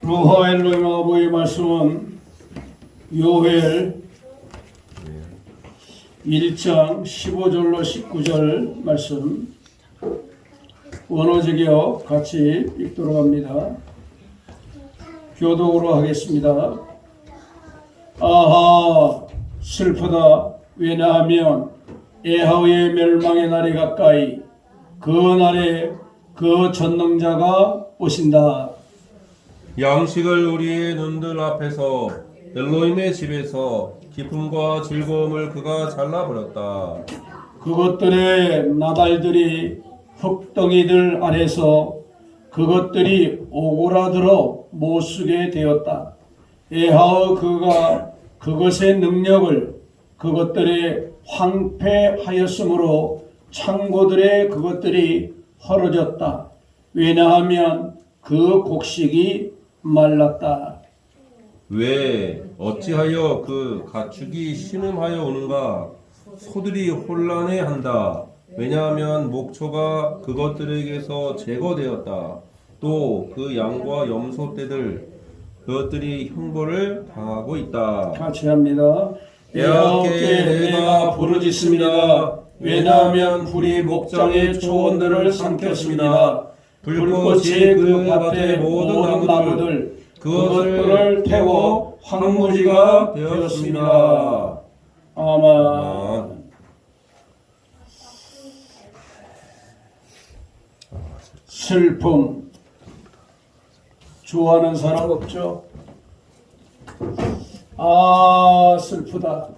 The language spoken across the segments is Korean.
루하 엘로힘 아버지의 말씀은 요엘 1장 15절로 19절 말씀 원어제격 같이 읽도록 합니다. 교독으로 하겠습니다. 아하 슬프다. 왜냐하면 에하의 멸망의 날이 가까이 그 날에 그 전능자가 오신다. 양식을 우리의 눈들 앞에서 엘로힘의 집에서 기쁨과 즐거움을 그가 잘라버렸다. 그것들의 나달들이 흙덩이들 아래서 그것들이 오고라들어 못쓰게 되었다. 에하의 그가 그것의 능력을 그것들의 황폐하였으므로 창고들의 그것들이 헐어졌다. 왜냐하면 그 곡식이 말랐다. 왜 어찌하여 그 가축이 신음하여 오는가? 소들이 혼란해 한다. 왜냐하면 목초가 그것들에게서 제거되었다. 또 그 양과 염소 떼들 그것들이 형벌을 당하고 있다. 같이 합니다. 애하게 내가 부르짖습니다. 왜냐하면 불이 목장의 초원들을 삼켰습니다. 불꽃이 그 밭의 모든 나무들 그것들을 태워 황무지가 되었습니다. 아멘. 슬픔 좋아하는 사람 없죠? 아 슬프다.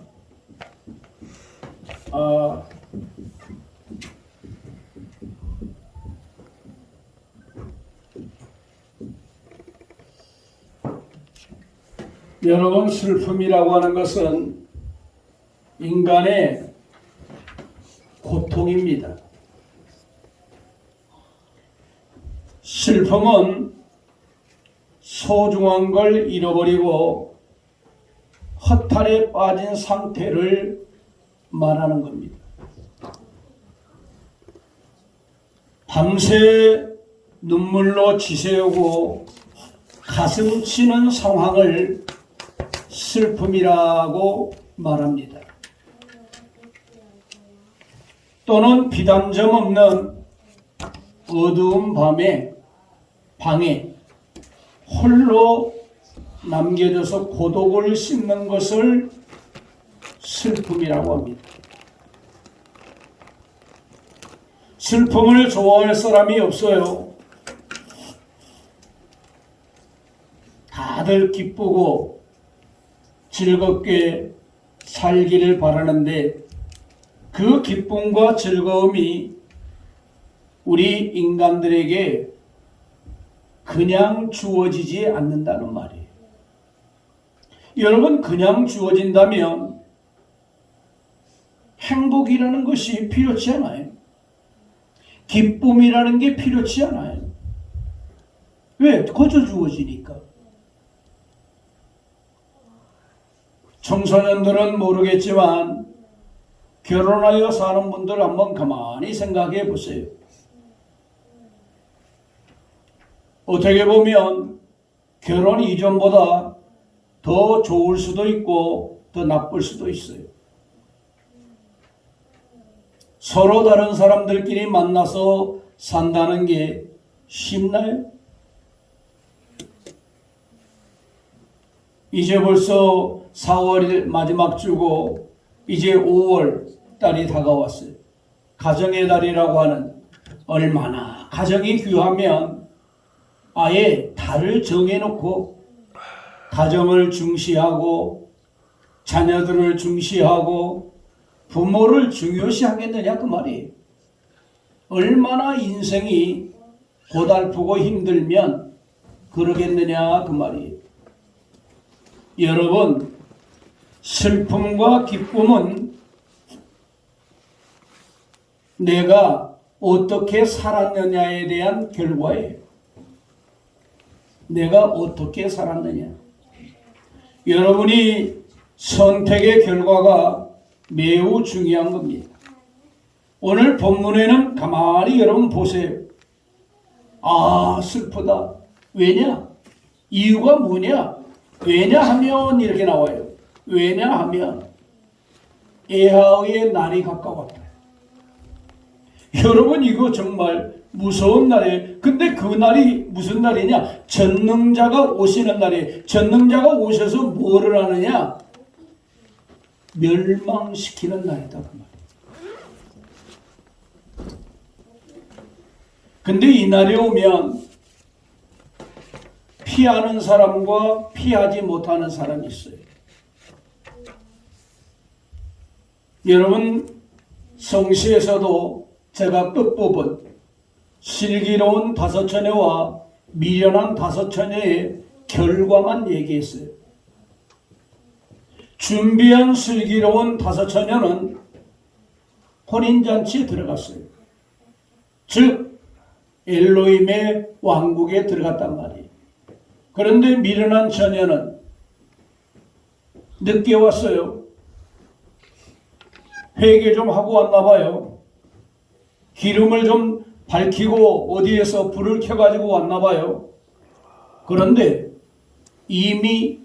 아 여러분 슬픔이라고 하는 것은 인간의 고통입니다. 슬픔은 소중한 걸 잃어버리고 허탈에 빠진 상태를 말하는 겁니다. 밤새 눈물로 지새우고 가슴 치는 상황을 슬픔이라고 말합니다. 또는 비단점 없는 어두운 밤에 방에 홀로 남겨져서 고독을 씹는 것을 슬픔이라고 합니다. 슬픔을 좋아할 사람이 없어요. 다들 기쁘고 즐겁게 살기를 바라는데 그 기쁨과 즐거움이 우리 인간들에게 그냥 주어지지 않는다는 말이에요. 여러분, 그냥 주어진다면 행복이라는 것이 필요치 않아요. 기쁨이라는 게 필요치 않아요. 왜? 거저 주어지니까. 청소년들은 모르겠지만 결혼하여 사는 분들 한번 가만히 생각해 보세요. 어떻게 보면 결혼 이전보다 더 좋을 수도 있고 더 나쁠 수도 있어요. 서로 다른 사람들끼리 만나서 산다는 게 쉽나요? 이제 벌써 4월이 마지막 주고 이제 5월 달이 다가왔어요. 가정의 달이라고 하는, 얼마나 가정이 귀하면 아예 달을 정해놓고 가정을 중시하고 자녀들을 중시하고 부모를 중요시하겠느냐 그 말이에요. 얼마나 인생이 고달프고 힘들면 그러겠느냐 그 말이에요. 여러분, 슬픔과 기쁨은 내가 어떻게 살았느냐에 대한 결과예요. 내가 어떻게 살았느냐. 여러분이 선택의 결과가 매우 중요한 겁니다. 오늘 본문에는 가만히 여러분 보세요. 아, 슬프다. 왜냐? 이유가 뭐냐? 왜냐하면 이렇게 나와요. 왜냐하면 에하의 날이 가까웠다. 여러분 이거 정말 무서운 날이에요. 근데 그 날이 무슨 날이냐? 전능자가 오시는 날이에요. 전능자가 오셔서 뭐를 하느냐? 멸망시키는 날이다 그 말. 근데 이 날이 오면 피하는 사람과 피하지 못하는 사람이 있어요. 여러분 성시에서도 제가 끝부분 슬기로운 다섯 처녀와 미련한 다섯 처녀의 결과만 얘기했어요. 준비한 슬기로운 다섯 처녀는 혼인잔치에 들어갔어요. 즉 엘로힘의 왕국에 들어갔단 말이에요. 그런데 미련한 처녀는 늦게 왔어요. 회개 좀 하고 왔나 봐요. 기름을 좀 밝히고 어디에서 불을 켜가지고 왔나 봐요. 그런데 이미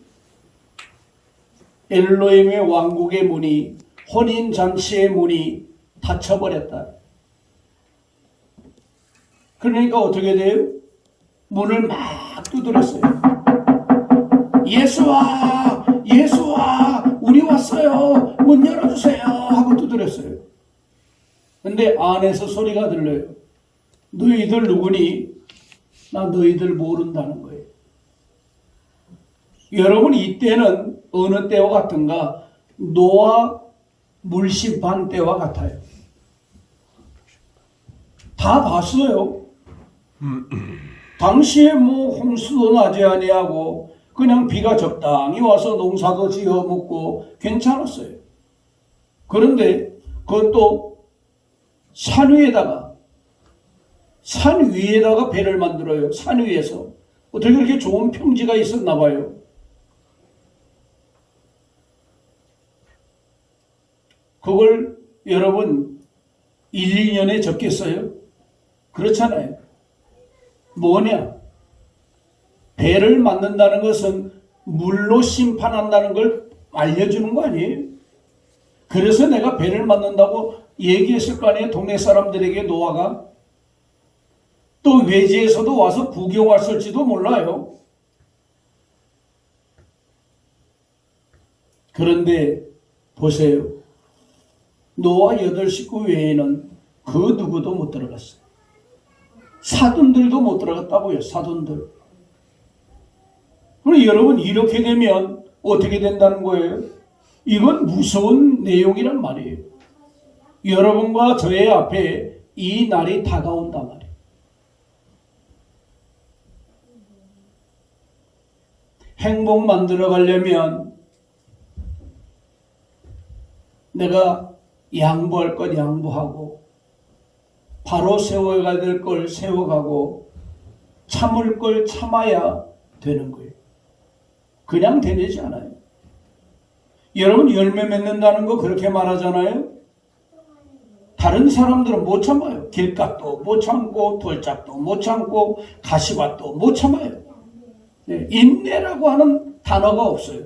엘로힘의 왕국의 문이, 혼인잔치의 문이 닫혀버렸다. 그러니까 어떻게 돼요? 문을 막 두드렸어요. 예수와 예수와 우리 왔어요. 문 열어주세요 하고 두드렸어요. 근데 안에서 소리가 들려요. 너희들 누구니? 나 너희들 모른다는 거예요. 여러분 이때는 어느 때와 같은가? 노아 물심판 때와 같아요. 다 봤어요. 당시에 뭐 홍수도 나지 아니하고 그냥 비가 적당히 와서 농사도 지어 먹고 괜찮았어요. 그런데 그것도 산 위에다가 배를 만들어요. 산 위에서. 어떻게 그렇게 좋은 평지가 있었나 봐요. 그걸 여러분 1, 2년에 적겠어요? 그렇잖아요. 뭐냐? 배를 만든다는 것은 물로 심판한다는 걸 알려주는 거 아니에요? 그래서 내가 배를 만든다고 얘기했을 거 아니에요? 동네 사람들에게 노아가. 또 외지에서도 와서 구경왔을지도 몰라요. 그런데 보세요. 노아 8식구 외에는 그 누구도 못 들어갔어요. 사돈들도 못 들어갔다고요. 사돈들. 그럼 여러분 이렇게 되면 어떻게 된다는 거예요? 이건 무서운 내용이란 말이에요. 여러분과 저의 앞에 이 날이 다가온단 말이에요. 행복 만들어 가려면 내가 양보할 것 양보하고 바로 세워가야 될 걸 세워가고 참을 걸 참아야 되는 거예요. 그냥 되지 않아요. 여러분 열매 맺는다는 거 그렇게 말하잖아요. 다른 사람들은 못 참아요. 길값도 못 참고 돌짝도 못 참고 가시밭도 못 참아요. 네, 인내라고 하는 단어가 없어요.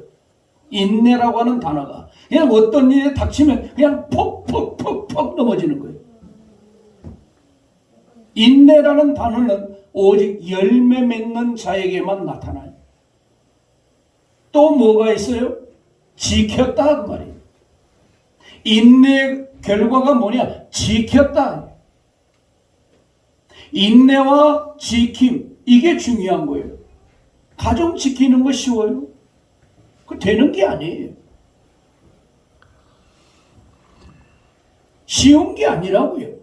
인내라고 하는 단어가 그냥 어떤 일에 닥치면 그냥 퍽퍽퍽퍽 넘어지는 거예요. 인내라는 단어는 오직 열매 맺는 자에게만 나타나요. 또 뭐가 있어요? 지켰다 그 말이에요. 인내 결과가 뭐냐? 지켰다. 인내와 지킴 이게 중요한 거예요. 가정 지키는 거 쉬워요? 그 되는 게 아니에요. 쉬운 게 아니라고요.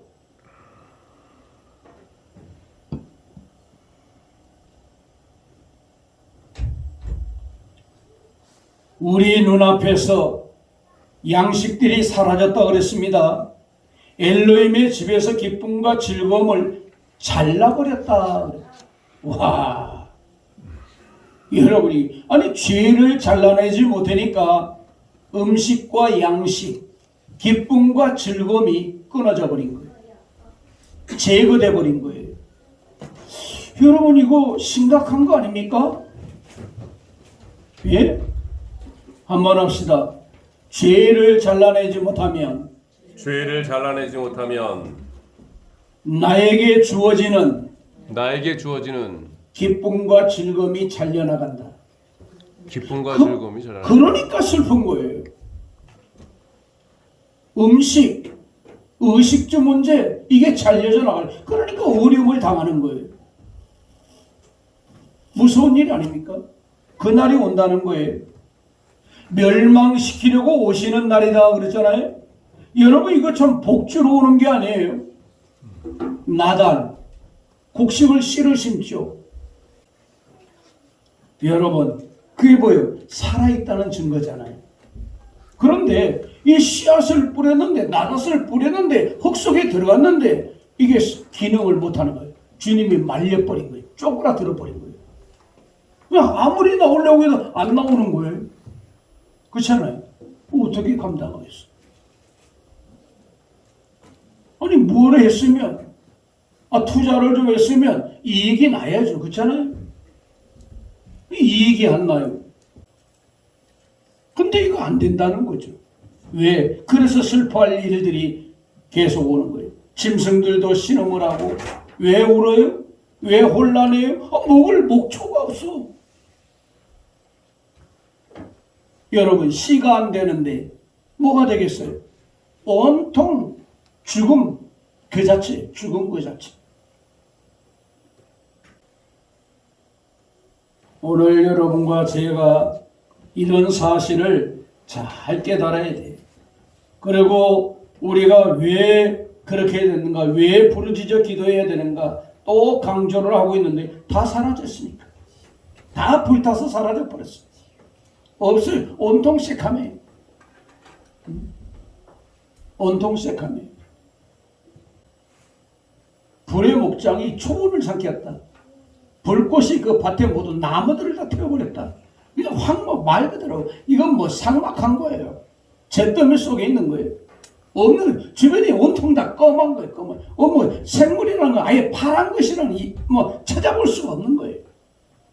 우리 눈앞에서 양식들이 사라졌다 그랬습니다. 엘로힘의 집에서 기쁨과 즐거움을 잘라버렸다. 와, 여러분이 아니 죄를 잘라내지 못하니까 음식과 양식, 기쁨과 즐거움이 끊어져 버린 거예요. 제거돼 버린 거예요. 여러분 이거 심각한 거 아닙니까? 예? 한번 합시다. 죄를 잘라내지 못하면 죄를 잘라내지 못하면 나에게 주어지는 기쁨과 즐거움이 잘려나간다. 기쁨과 즐거움이 잘라내. 그러니까 슬픈 거예요. 음식, 의식주 문제 이게 잘려져 나가요. 그러니까 어려움을 당하는 거예요. 무서운 일 아닙니까? 그날이 온다는 거예요. 멸망시키려고 오시는 날이다 그랬잖아요. 여러분 이거 참 복주로 오는 게 아니에요. 나단, 곡식을 씨를 심죠. 여러분 그게 뭐예요? 살아있다는 증거잖아요. 그런데 이 씨앗을 뿌렸는데 나닷을 뿌렸는데 흙 속에 들어갔는데 이게 기능을 못하는 거예요. 주님이 말려버린 거예요. 쪼그라들어 버린 거예요. 그냥 아무리 나오려고 해도 안 나오는 거예요. 그렇잖아요. 어떻게 감당하겠어? 아니 뭘 했으면 투자를 좀 했으면 이익이 나야죠. 그렇잖아요. 이익이 안 나요. 근데 이거 안 된다는 거죠. 왜? 그래서 슬퍼할 일들이 계속 오는 거예요. 짐승들도 신음을 하고 왜 울어요? 왜 혼란해요? 먹을 목초가 없어. 여러분 씨가 안 되는데 뭐가 되겠어요? 온통 죽음 그 자체, 죽음 그 자체. 오늘 여러분과 제가 이런 사실을 잘 깨달아야 돼요. 그리고 우리가 왜 그렇게 해야 되는가, 왜 부르짖어 기도해야 되는가 또 강조를 하고 있는데 다 사라졌으니까. 다 불타서 사라져 버렸어요. 없어요. 온통 새카매요. 온통 새카매요. 불의 목장이 초원을 삼켰다. 불꽃이 그 밭에 모두 나무들을 다 태워버렸다. 이거 황무 말 그대로 이건 뭐 삭막한 거예요. 잿더미 속에 있는 거예요. 없는 주변이 온통 다 검은 거예요. 검은. 뭐 생물이라는 건 아예 파란 것이라는 뭐 찾아볼 수가 없는 거예요.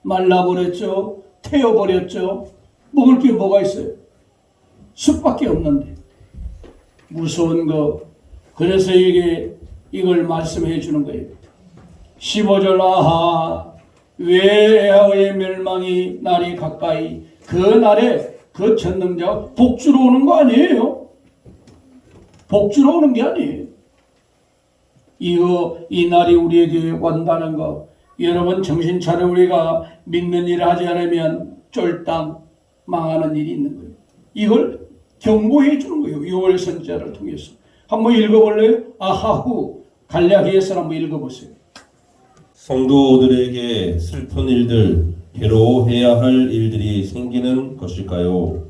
말라버렸죠. 태워버렸죠. 먹을 게 뭐가 있어요? 숲밖에 없는데. 무서운 거. 그래서 이걸 말씀해 주는 거예요. 15절 아하 왜 애하의 멸망이 날이 가까이. 그 날에 그 전능자가 복주로 오는 거 아니에요. 복주로 오는 게 아니에요. 이 날이 우리에게 온다는 거 여러분 정신 차려. 우리가 믿는 일을 하지 않으면 쫄딱 망하는 일이 있는 거예요. 이걸 경고해 주는 거예요. 6월 선지자를 통해서. 한번 읽어볼래요? 아하후 갈라디아서 한번 읽어보세요. 성도들에게 슬픈 일들, 괴로워해야 할 일들이 생기는 것일까요?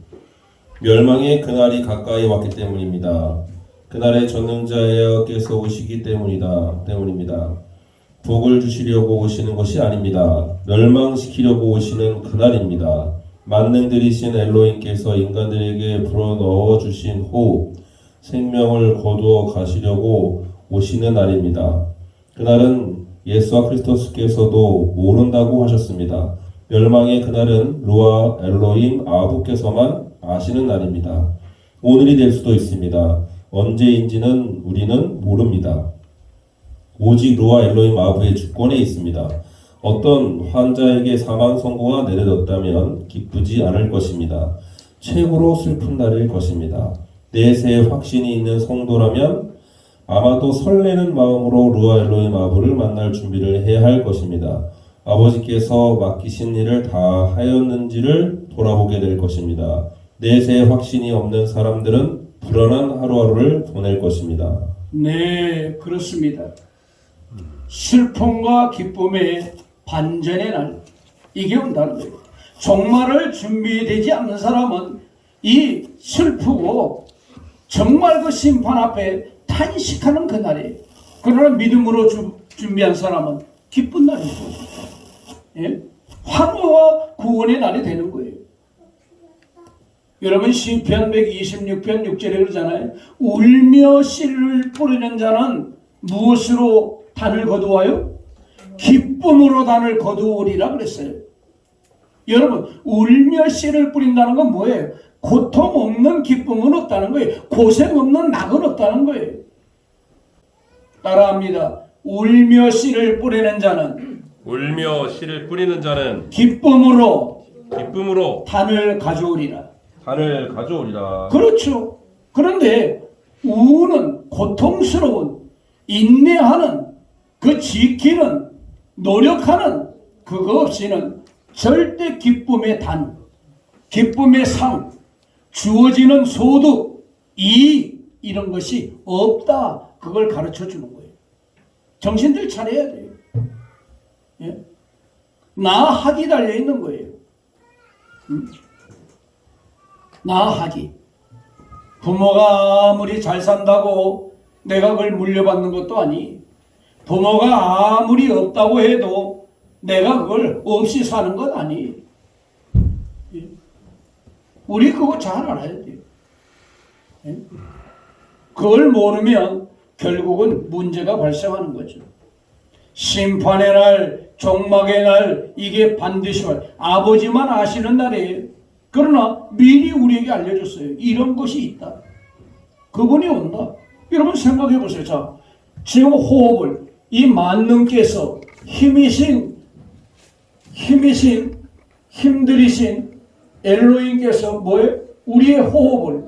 멸망의 그날이 가까이 왔기 때문입니다. 그날에 전능자께서 오시기 때문입니다. 복을 주시려고 오시는 것이 아닙니다. 멸망시키려고 오시는 그날입니다. 만능들이신 엘로힘께서 인간들에게 불어넣어 주신 후 생명을 거두어 가시려고 오시는 날입니다. 그날은 예수와 그리스도께서도 모른다고 하셨습니다. 멸망의 그날은 루아 엘로힘 아부께서만 아시는 날입니다. 오늘이 될 수도 있습니다. 언제인지는 우리는 모릅니다. 오직 루아 엘로힘 아부의 주권에 있습니다. 어떤 환자에게 사망 선고가 내려졌다면 기쁘지 않을 것입니다. 최고로 슬픈 날일 것입니다. 내세에 확신이 있는 성도라면 아마도 설레는 마음으로 루아 엘로힘 아부를 만날 준비를 해야 할 것입니다. 아버지께서 맡기신 일을 다 하였는지를 돌아보게 될 것입니다. 내세에 확신이 없는 사람들은 불안한 하루하루를 보낼 것입니다. 네, 그렇습니다. 슬픔과 기쁨의 반전의 날, 이게 온다는 거예요. 종말을 준비되지 않는 사람은 이 슬프고 정말 그 심판 앞에 탄식하는 그 날이에요. 그러나 믿음으로 준비한 사람은 기쁜 날이죠. 예? 환호와 구원의 날이 되는 거예요. 여러분 시편 126편 6절에 그러잖아요. 울며 씨를 뿌리는 자는 무엇으로 단을 거두어요? 기쁨으로 단을 거두으리라 그랬어요. 여러분, 울며 씨를 뿌린다는 건 뭐예요? 고통 없는 기쁨은 없다는 거예요. 고생 없는 낙은 없다는 거예요. 따라합니다. 울며 씨를 뿌리는 자는 울며 씨를 뿌리는 자는 기쁨으로 단을 가져오리라. 가져오리라. 그렇죠. 그런데 우는 고통스러운 인내하는 그 지키는 노력하는 그거 없이는 절대 기쁨의 단, 기쁨의 상, 주어지는 소득, 이익 이런 것이 없다. 그걸 가르쳐 주는 거예요. 정신들 차려야 돼요. 예? 나하기 달려 있는 거예요. 나하기. 부모가 아무리 잘 산다고 내가 그걸 물려받는 것도 아니. 부모가 아무리 없다고 해도 내가 그걸 없이 사는 것 아니. 예? 우리 그거 잘 알아야 돼요. 예? 그걸 모르면 결국은 문제가 발생하는 거죠. 심판의 날, 종막의 날, 이게 반드시 와요. 아버지만 아시는 날이에요. 그러나 미리 우리에게 알려줬어요. 이런 것이 있다. 그분이 온다. 여러분 생각해 보세요. 자, 지금 호흡을 이 만능께서 힘들이신 엘로힘께서 뭐예요? 우리의 호흡을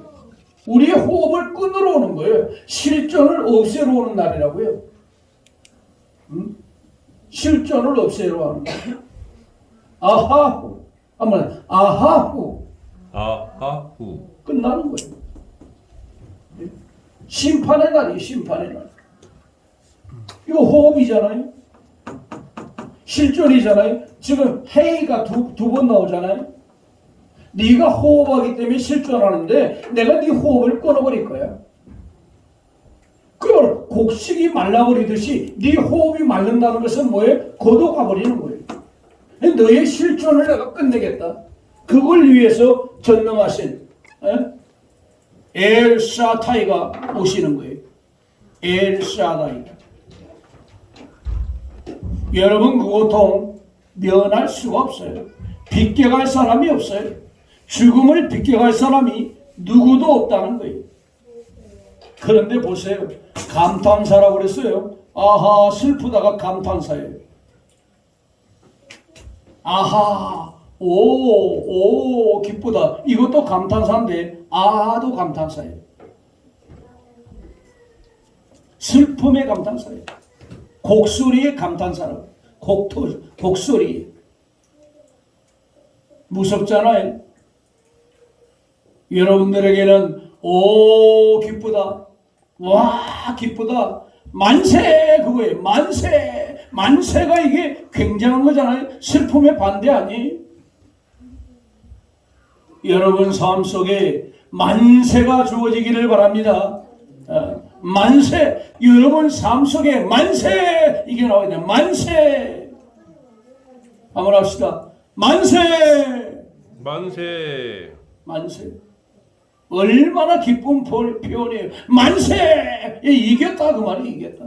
끊으러 오는 거예요. 실존을 없애러 오는 날이라고요. 실존을 없애러 하는 거예요. 아하후. 한번 아하후. 끝나는 거예요. 심판의 날이 심판의 날. 이거 호흡이잖아요. 실존이잖아요. 지금 해이가 두 번 나오잖아요. 네가 호흡하기 때문에 실존하는데 내가 네 호흡을 끊어버릴 거야. 그걸 곡식이 말라버리듯이 네 호흡이 마른다는 것은 뭐예요? 고도 가버리는 거예요. 너의 실존을 내가 끝내겠다. 그걸 위해서 전능하신 엘샤타이가 오시는 거예요. 엘샤다이. 여러분 그 고통 면할 수가 없어요. 비껴갈 사람이 없어요. 죽음을 비껴갈 사람이 누구도 없다는 거예요. 그런데 보세요. 감탄사라고 그랬어요. 아하 슬프다가 감탄사예요. 아하 오 기쁘다. 이것도 감탄사인데 아하도 감탄사예요. 슬픔의 감탄사예요. 곡소리의 감탄사라고. 곡소리. 무섭잖아요. 여러분들에게는 오 기쁘다. 와 기쁘다. 만세 그거예요. 만세가 이게 굉장한 거잖아요. 슬픔의 반대 아니? 여러분 삶 속에 만세가 주어지기를 바랍니다. 만세. 여러분 삶 속에 만세 이게 나와야 돼요. 만세. 한번 합시다. 만세. 얼마나 기쁜 표현이에요. 만세. 이겼다 그 말이 이겼다.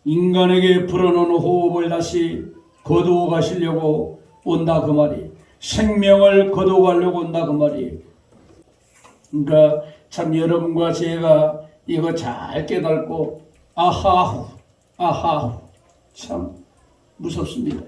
인간에게 불어넣은 호흡을 다시 거두어 가시려고 온다 그 말이. 생명을 거두어 가려고 온다 그 말이. 그러니까 참 여러분과 제가 이거 잘 깨닫고 아하후 참 무섭습니다.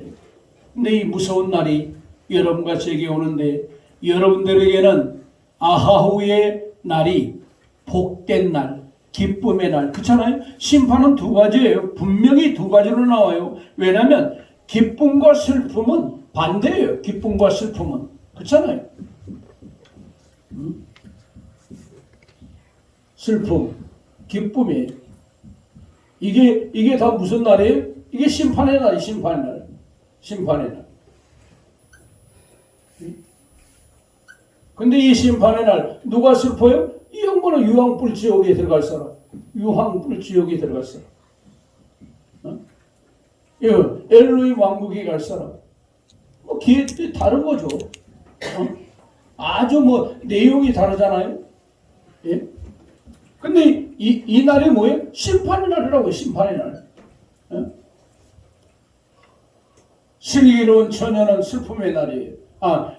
근데 이 무서운 날이 여러분과 제게 오는데 여러분들에게는 아하후의 날이 복된 날, 기쁨의 날. 그렇잖아요? 심판은 두 가지예요. 분명히 두 가지로 나와요. 왜냐하면 기쁨과 슬픔은 반대예요. 기쁨과 슬픔은. 그렇잖아요? 슬픔, 기쁨이에요. 이게 다 무슨 날이에요? 이게 심판의 날이 심판의 날. 근데 이 심판의 날 누가 슬퍼요? 이 양반은 유황불 지옥에 들어갈 사람. 유황불 지옥에 들어갈 사람. 엘로힘 왕국에 갈 사람. 뭐 기획이 다른 거죠. 아주 뭐 내용이 다르잖아요. 예? 근데 이 날이 뭐예요? 심판의 날이라고요. 심판의 날. 어? 슬기로운 처녀는 슬픔의 날이에요.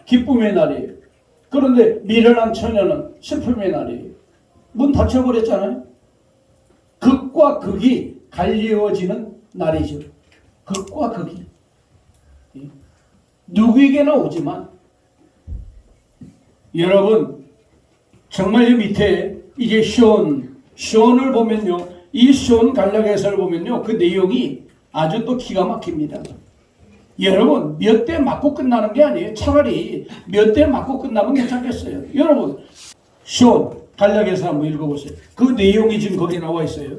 기쁨의 날이에요. 그런데 미련한 처녀는 슬픔의 날이에요. 문 닫혀버렸잖아요. 극과 극이 갈리워지는 날이죠. 극과 극이. 누구에게나 오지만 여러분 정말 이 밑에 이제 시온을 보면요. 이 시온 간략에서를 보면요. 그 내용이 아주 또 기가 막힙니다. 여러분 몇 대 맞고 끝나는 게 아니에요. 차라리 몇 대 맞고 끝나면 괜찮겠어요. 여러분 시온 간략에서 한번 읽어보세요. 그 내용이 지금 거기 나와 있어요.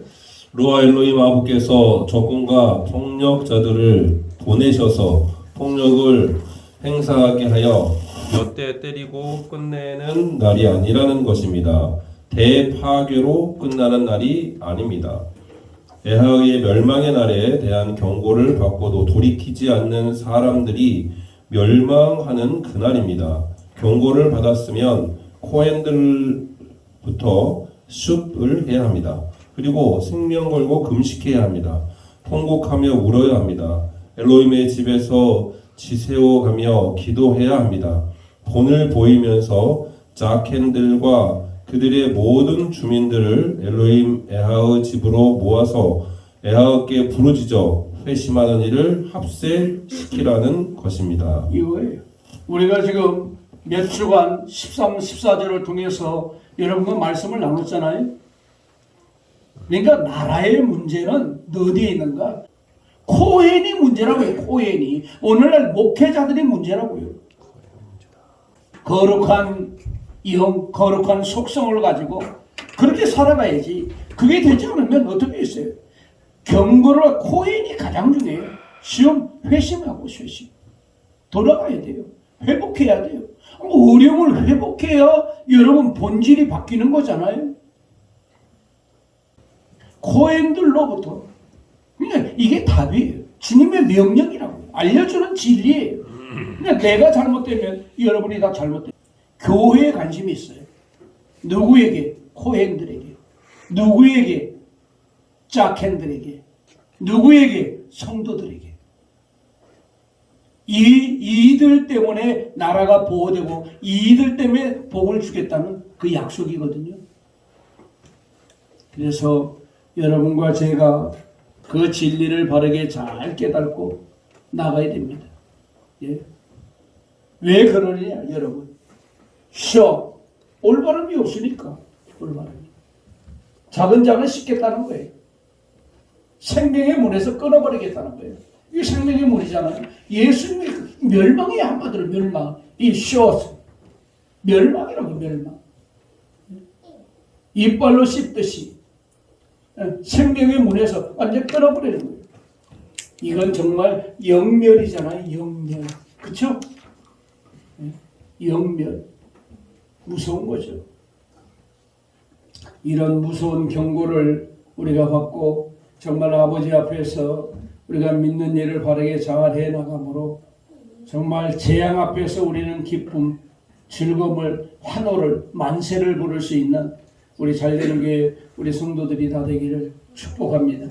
루아 엘로힘 아버께서 적군과 폭력자들을 보내셔서 폭력을 행사하게 하여 몇 대 때리고 끝내는 날이 아니라는 것입니다. 대파괴로 끝나는 날이 아닙니다. 에하의 멸망의 날에 대한 경고를 받고도 돌이키지 않는 사람들이 멸망하는 그날입니다. 경고를 받았으면 코헨들부터 숲을 해야 합니다. 그리고 생명 걸고 금식해야 합니다. 통곡하며 울어야 합니다. 엘로힘의 집에서 지새워가며 기도해야 합니다. 본을 보이면서 자켄들과 그들의 모든 주민들을 엘로힘 에하의 집으로 모아서 에하께 부르짖어 회심하는 일을 합세시키라는 것입니다. 이거예요. 우리가 지금 몇 주간 13, 14절을 통해서 여러분과 말씀을 나눴잖아요. 그러니까 나라의 문제는 어디에 있는가? 코헨이 문제라고요. 코헨이. 오늘날 목회자들이 문제라고요. 거룩한 영, 거룩한 속성을 가지고 그렇게 살아가야지. 그게 되지 않으면 어떻게 있어요? 경고를 코헨이 가장 중요해요. 시험 회심하고 회심. 돌아가야 돼요. 회복해야 돼요. 어려움을 회복해야 여러분 본질이 바뀌는 거잖아요. 코헨들로부터. 그러니까 이게 답이에요. 주님의 명령이라고 알려주는 진리예요. 그러니까 내가 잘못되면 여러분이 다 잘못돼요. 교회에 관심이 있어요. 누구에게? 코헨들에게. 누구에게? 자켄들에게. 누구에게? 성도들에게. 이들 때문에 나라가 보호되고 이들 때문에 복을 주겠다는 그 약속이거든요. 그래서 여러분과 제가 그 진리를 바르게 잘 깨닫고 나가야 됩니다. 예. 왜 그러느냐 여러분. 올바름이 없으니까. 올바름이. 작은 장을 씻겠다는 거예요. 생명의 문에서 끊어버리겠다는 거예요. 이게 생명의 문이잖아요. 예수님이 멸망이 한마디로 멸망. 이 멸망이라고 멸망. 이빨로 씹듯이 생명의 문에서 완전 끊어버리는 거예요. 이건 정말 영멸이잖아요. 영멸. 그쵸? 영멸. 무서운 거죠. 이런 무서운 경고를 우리가 받고 정말 아버지 앞에서 우리가 믿는 일을 바르게 잘 해나가므로 정말 재앙 앞에서 우리는 기쁨, 즐거움을, 환호를, 만세를 부를 수 있는 우리 잘되는 게 우리 성도들이 다 되기를 축복합니다.